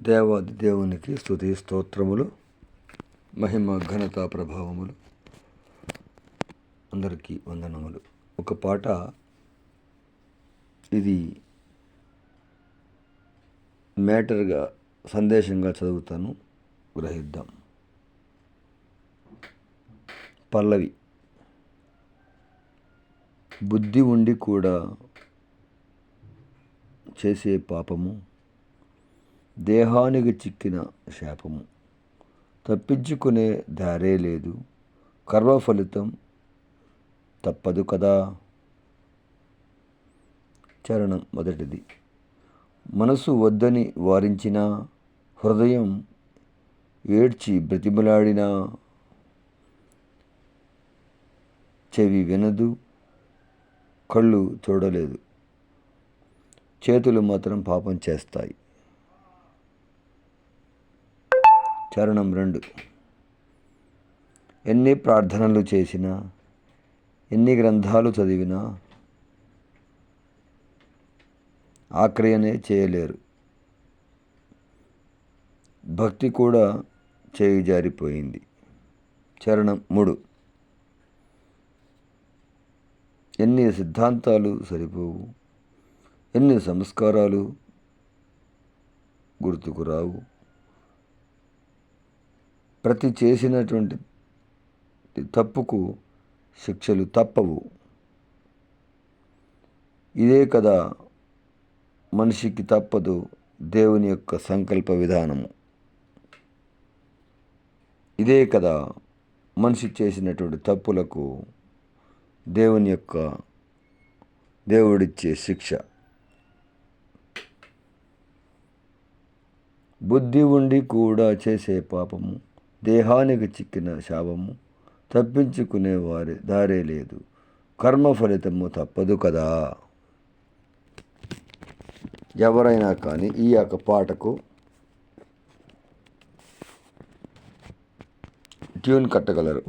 దేవాది దేవునికి స్తుతి స్తోత్రములు, మహిమ ఘనత ప్రభావములు. అందరికీ వందనములు. ఒక పాట, ఇది మ్యాటర్గా సందేశంగా చదువుతాను, గ్రహిద్దాం. పల్లవి. బుద్ధి ఉండి కూడా చేసే పాపము, దేహానికి చిక్కిన శాపము, తప్పించుకునే దారే లేదు, కర్మ ఫలితం తప్పదు కదా. చరణం మొదటిది. మనసు వద్దని వారించిన, హృదయం ఏడ్చి బ్రతిమలాడినా, చెవి వినదు, కళ్ళు చూడలేదు, చేతులు మాత్రం పాపం చేస్తాయి. చరణం 2. ఎన్ని ప్రార్థనలు చేసినా, ఎన్ని గ్రంథాలు చదివినా ఆక్రియనే చేయలేరు. భక్తి కూడా చేయి జారిపోయింది. చరణం 3. ఎన్ని సిద్ధాంతాలు సరిపోవు, ఎన్ని సంస్కారాలు గుర్తుకు రావు, ప్రతి చేసినటువంటి తప్పుకు శిక్షలు తప్పవు. ఇదే కదా మనిషికి తప్పదు దేవుని యొక్క సంకల్ప విధానము. ఇదే కదా మనిషి చేసినటువంటి తప్పులకు దేవుడిచ్చే శిక్ష. బుద్ధి ఉండి కూడా చేసే పాపము, దేహానికి చిక్కిన శాపము, తప్పించుకునే వారి దారే లేదు, కర్మ ఫలితము తప్పదు కదా. ఎవరైనా కానీ ఈ యొక్క పాటకు ట్యూన్ కట్టగలరు.